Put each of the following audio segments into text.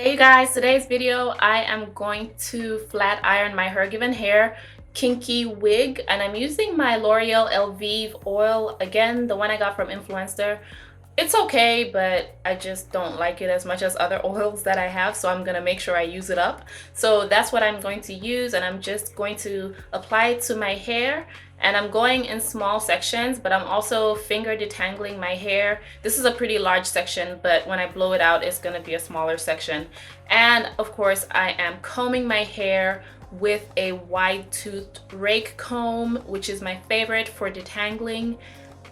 Hey guys, today's video I am going to flat iron my HerGivenHair Kinky wig, and I'm using my L'Oreal Elvive oil, again the one I got from Influencer. It's okay, but I just don't like it as much as other oils that I have, so I'm gonna make sure I use it up. So that's what I'm going to use, and I'm just going to apply it to my hair. And I'm going in small sections, but I'm also finger detangling my hair. This is a pretty large section, but when I blow it out, it's gonna be a smaller section. And of course, I am combing my hair with a wide-toothed rake comb, which is my favorite for detangling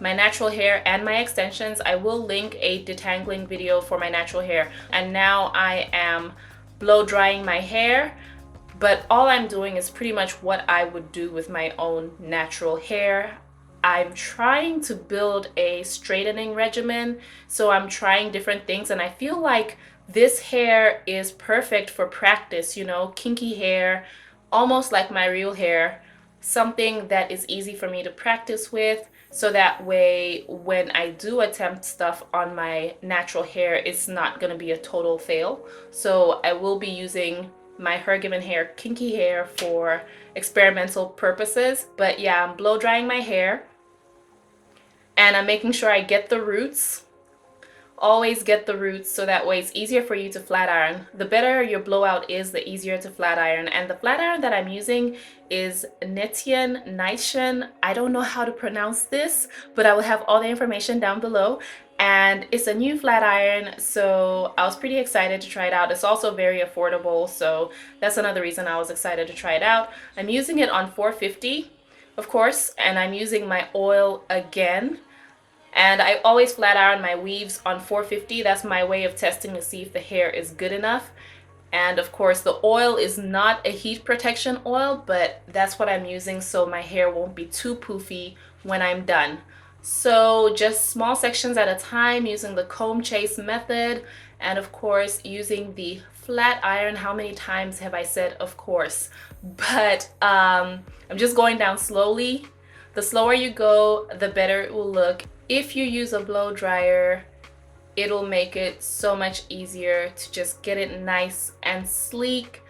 my natural hair and my extensions. I will link a detangling video for my natural hair. And now I am blow drying my hair, but all I'm doing is pretty much what I would do with my own natural hair. I'm trying to build a straightening regimen, so I'm trying different things, and I feel like this hair is perfect for practice, you know, kinky hair, almost like my real hair, something that is easy for me to practice with, so that way when I do attempt stuff on my natural hair, it's not gonna be a total fail. So I will be using my HerGivenHair Kinky hair for experimental purposes. But yeah, I'm blow drying my hair and I'm making sure I get the roots. Always get the roots, so that way it's easier for you to flat iron. The better your blowout is, the easier to flat iron. And the flat iron that I'm using is NITON. I don't know how to pronounce this, but I will have all the information down below. And it's a new flat iron, so I was pretty excited to try it out. It's also very affordable, so that's another reason I was excited to try it out. I'm using it on 450, of course, and I'm using my oil again. And I always flat iron my weaves on 450. That's my way of testing to see if the hair is good enough. And of course, the oil is not a heat protection oil, but that's what I'm using so my hair won't be too poofy when I'm done. So just small sections at a time, using the comb chase method, and of course using the flat iron. How many times have I said of course? But I'm just going down slowly. The slower you go, the better it will look. If you use a blow dryer, it'll make it so much easier to just get it nice and sleek.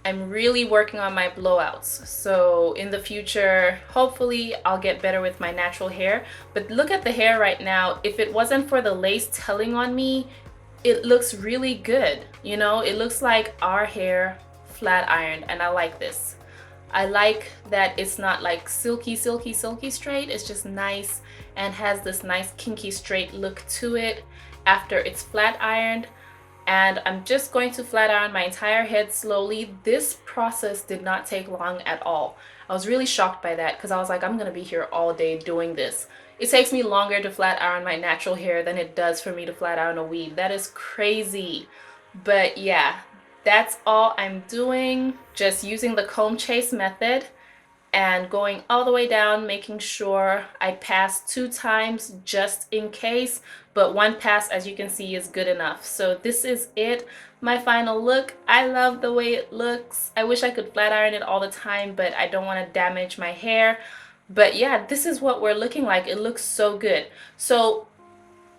I'm really working on my blowouts, so in the future, hopefully I'll get better with my natural hair. But look at the hair right now. If it wasn't for the lace telling on me, it looks really good. You know, it looks like our hair flat ironed, and I like this. I like that it's not like silky straight. It's just nice and has this nice kinky straight look to it after it's flat ironed. And I'm just going to flat iron my entire head slowly. This process did not take long at all. I was really shocked by that because I was like, I'm gonna be here all day doing this. It takes me longer to flat iron my natural hair than it does for me to flat iron a weave. That is crazy. But yeah, that's all I'm doing. Just using the comb chase method and going all the way down, making sure I pass 2 times just in case, but 1 pass, as you can see, is good enough. So this is it, my final look. I love the way it looks. I wish I could flat iron it all the time, but I don't want to damage my hair. But yeah, this is what we're looking like. It looks so good. So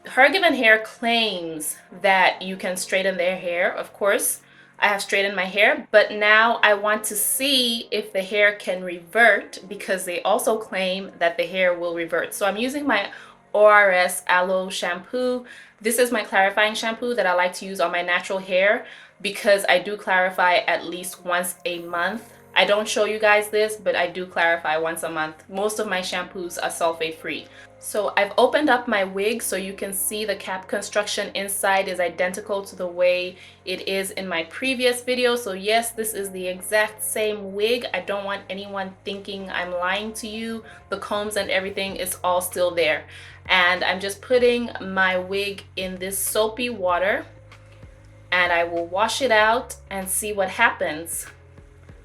HerGivenHair claims that you can straighten their hair. Of course, I have straightened my hair, but now I want to see if the hair can revert, because they also claim that the hair will revert. So I'm using my ORS Aloe shampoo. This is my clarifying shampoo that I like to use on my natural hair because I do clarify at least once a month. I don't show you guys this, but I do clarify once a month. Most of my shampoos are sulfate free. So I've opened up my wig so you can see the cap construction inside is identical to the way it is in my previous video. So yes, this is the exact same wig. I don't want anyone thinking I'm lying to you. The combs and everything is all still there. And I'm just putting my wig in this soapy water, and I will wash it out and see what happens.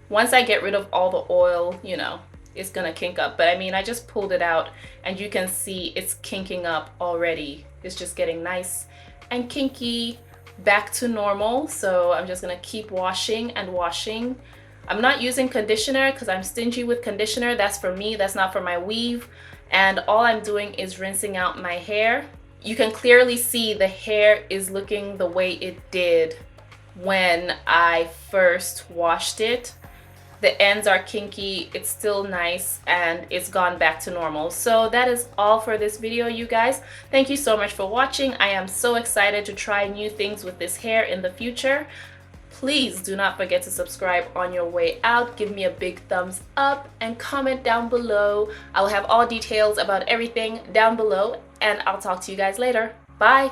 Once I get rid of all the oil, you know, it's gonna kink up. But I mean, I just pulled it out and you can see it's kinking up already. It's just getting nice and kinky, back to normal. So I'm just gonna keep washing and washing. I'm not using conditioner because I'm stingy with conditioner. That's for me, that's not for my weave. And all I'm doing is rinsing out my hair. You can clearly see the hair is looking the way it did when I first washed it. The ends are kinky, it's still nice, and it's gone back to normal. So that is all for this video, you guys. Thank you so much for watching. I am so excited to try new things with this hair in the future. Please do not forget to subscribe on your way out. Give me a big thumbs up and comment down below. I'll have all details about everything down below, and I'll talk to you guys later. Bye!